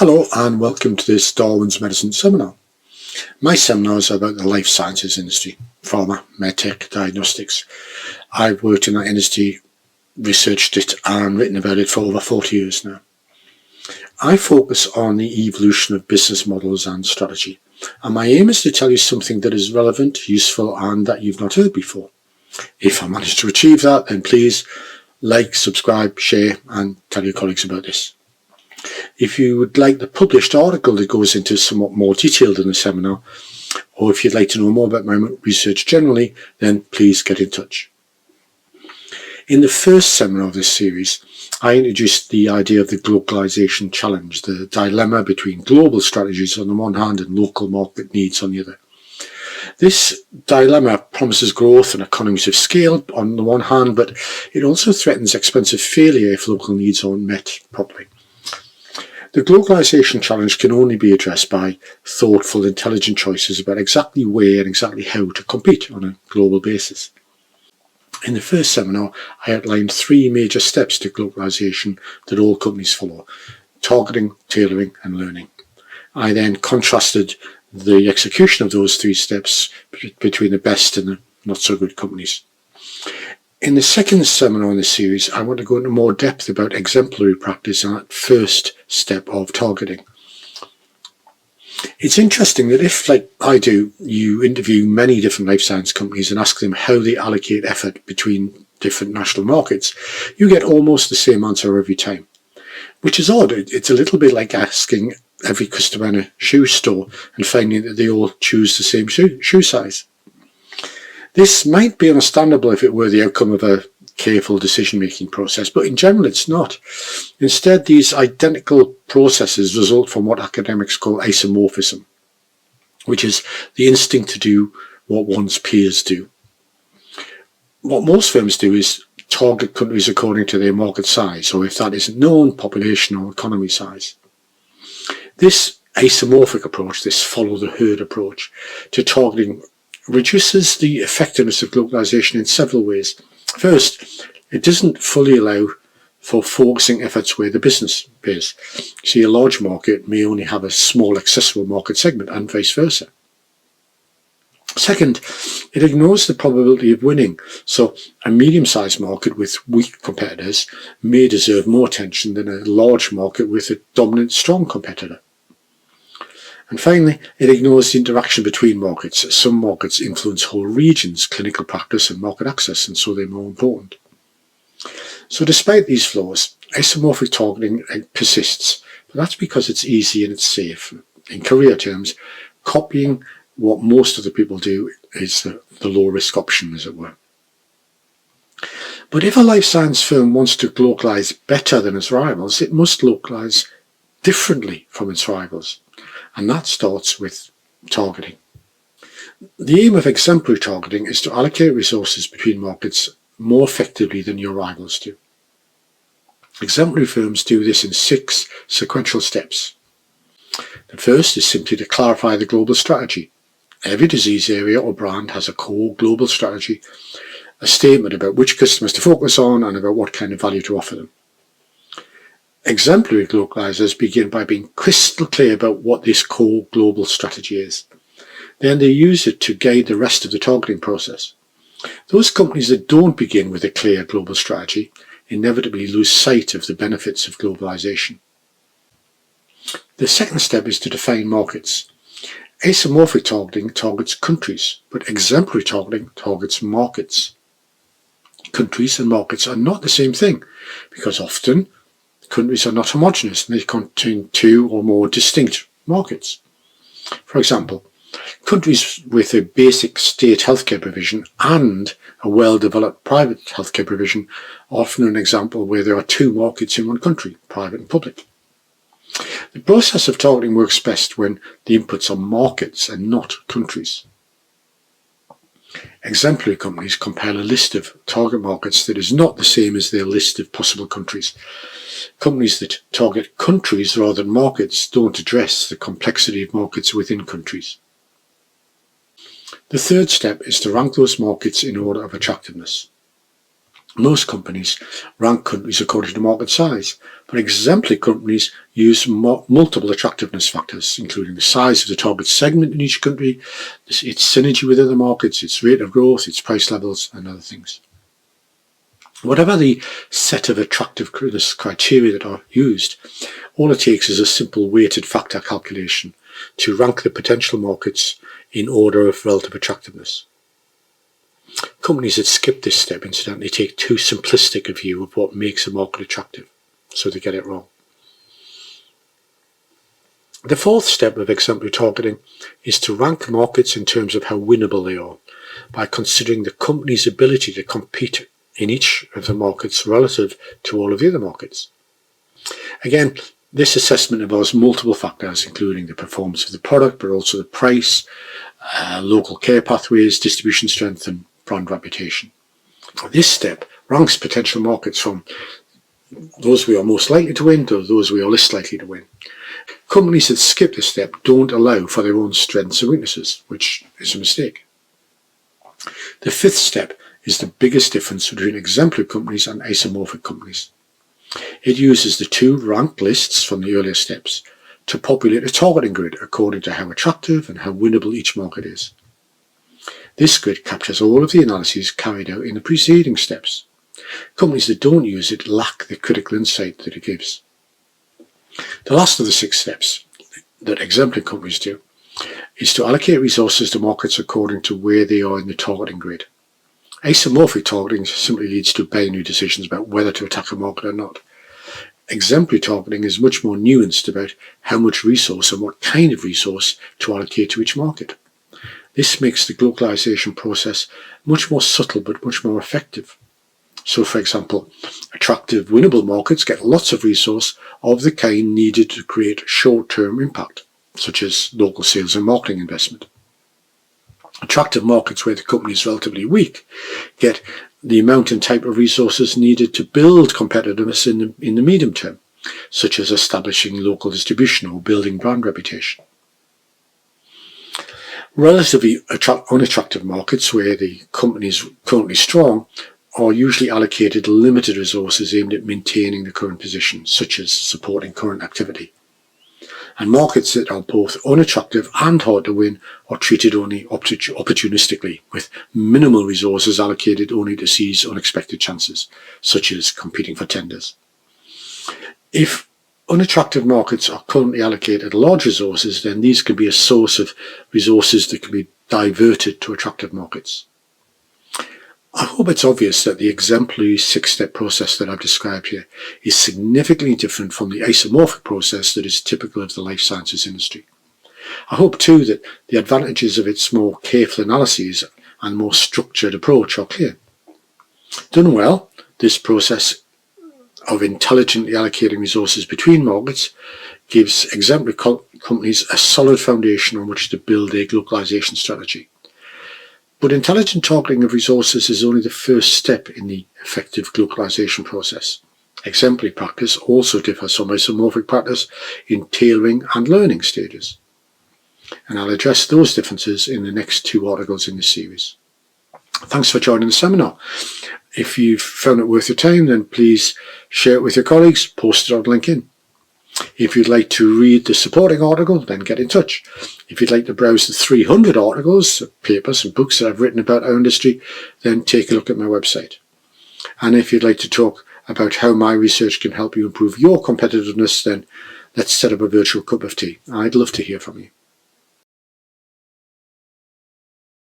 Hello and welcome to this Darwin's Medicine seminar. My seminars are about the life sciences industry, pharma, medtech, diagnostics. I've worked in that industry, researched it and written about it for over 40 years now. I focus on the evolution of business models and strategy, and my aim is to tell you something that is relevant, useful and that you've not heard before. If I manage to achieve that, then please like, subscribe, share and tell your colleagues about this. If you would like the published article that goes into somewhat more detail than the seminar, or if you'd like to know more about my research generally, then please get in touch. In the first seminar of this series, I introduced the idea of the glocalization challenge, the dilemma between global strategies on the one hand and local market needs on the other. This dilemma promises growth and economies of scale on the one hand, but it also threatens expensive failure if local needs aren't met properly. The glocalization challenge can only be addressed by thoughtful, intelligent choices about exactly where and exactly how to compete on a global basis. In the first seminar, I outlined 3 major steps to glocalization that all companies follow: targeting, tailoring and learning. I then contrasted the execution of those 3 steps between the best and the not so good companies. In the second seminar in this series, I want to go into more depth about exemplary practice and that first step of targeting. It's interesting that if, like I do, you interview many different life science companies and ask them how they allocate effort between different national markets, you get almost the same answer every time, which is odd. It's a little bit like asking every customer in a shoe store and finding that they all choose the same shoe size. This might be understandable if it were the outcome of a careful decision-making process, but in general it's not. Instead, these identical processes result from what academics call isomorphism, which is the instinct to do what one's peers do. What most firms do is target countries according to their market size, or if that isn't known, population or economy size. This isomorphic approach, this follow-the-herd approach to targeting, reduces the effectiveness of glocalization in several ways. First, it doesn't fully allow for focusing efforts where the business is. See, a large market may only have a small accessible market segment and vice versa. Second, it ignores the probability of winning. So a medium-sized market with weak competitors may deserve more attention than a large market with a dominant, strong competitor. And finally, it ignores the interaction between markets. Some markets influence whole regions, clinical practice and market access, and so they're more important. So despite these flaws, isomorphic targeting persists, but that's because it's easy and it's safe. In career terms, copying what most other people do is the low-risk option, as it were. But if a life science firm wants to glocalize better than its rivals, it must localize differently from its rivals. And that starts with targeting. The aim of exemplary targeting is to allocate resources between markets more effectively than your rivals do. Exemplary firms do this in 6 sequential steps. The first is simply to clarify the global strategy. Every disease area or brand has a core global strategy, a statement about which customers to focus on and about what kind of value to offer them. Exemplary glocalizers begin by being crystal clear about what this core global strategy is. Then they use it to guide the rest of the targeting process. Those companies that don't begin with a clear global strategy inevitably lose sight of the benefits of globalization. The second step is to define markets. Isomorphic targeting targets countries, but exemplary targeting targets markets. Countries and markets are not the same thing, because often countries are not homogeneous and they contain 2 or more distinct markets. For example, countries with a basic state healthcare provision and a well-developed private healthcare provision are often an example where there are 2 markets in one country, private and public. The process of targeting works best when the inputs are markets and not countries. Exemplary companies compile a list of target markets that is not the same as their list of possible countries. Companies that target countries rather than markets don't address the complexity of markets within countries. The third step is to rank those markets in order of attractiveness. Most companies rank countries according to market size, but exemplary companies use multiple attractiveness factors, including the size of the target segment in each country, its synergy with other markets, its rate of growth, its price levels, and other things. Whatever the set of attractiveness criteria that are used, all it takes is a simple weighted factor calculation to rank the potential markets in order of relative attractiveness. Companies that skip this step, incidentally, take too simplistic a view of what makes a market attractive, so they get it wrong. The fourth step of exemplary targeting is to rank markets in terms of how winnable they are, by considering the company's ability to compete in each of the markets relative to all of the other markets. Again, this assessment involves multiple factors, including the performance of the product, but also the price, local care pathways, distribution strength, and brand reputation. This step ranks potential markets from those we are most likely to win to those we are less likely to win. Companies that skip this step don't allow for their own strengths and weaknesses, which is a mistake. The fifth step is the biggest difference between exemplary companies and isomorphic companies. It uses the two ranked lists from the earlier steps to populate a targeting grid according to how attractive and how winnable each market is. This grid captures all of the analyses carried out in the preceding steps. Companies that don't use it lack the critical insight that it gives. The last of the 6 steps that exemplary companies do is to allocate resources to markets according to where they are in the targeting grid. Isomorphic targeting simply leads to binary decisions about whether to attack a market or not. Exemplary targeting is much more nuanced about how much resource and what kind of resource to allocate to each market. This makes the glocalization process much more subtle but much more effective. So, for example, attractive, winnable markets get lots of resource of the kind needed to create short-term impact, such as local sales and marketing investment. Attractive markets where the company is relatively weak get the amount and type of resources needed to build competitiveness in the medium term, such as establishing local distribution or building brand reputation. Relatively unattractive markets where the company is currently strong are usually allocated limited resources aimed at maintaining the current position, such as supporting current activity. And markets that are both unattractive and hard to win are treated only opportunistically, with minimal resources allocated only to seize unexpected chances, such as competing for tenders. If unattractive markets are currently allocated large resources, then these can be a source of resources that can be diverted to attractive markets. I hope it's obvious that the exemplary 6-step process that I've described here is significantly different from the isomorphic process that is typical of the life sciences industry. I hope too that the advantages of its more careful analyses and more structured approach are clear. Done well, this process of intelligently allocating resources between markets gives exemplary companies a solid foundation on which to build their glocalization strategy. But intelligent targeting of resources is only the first step in the effective glocalization process. Exemplary practice also differs from isomorphic practice in tailoring and learning stages. And I'll address those differences in the next 2 articles in this series. Thanks for joining the seminar. If you've found it worth your time, then please share it with your colleagues, post it on LinkedIn. If you'd like to read the supporting article, then get in touch. If you'd like to browse the 300 articles, papers and books that I've written about our industry, then take a look at my website. And if you'd like to talk about how my research can help you improve your competitiveness, then let's set up a virtual cup of tea. I'd love to hear from you.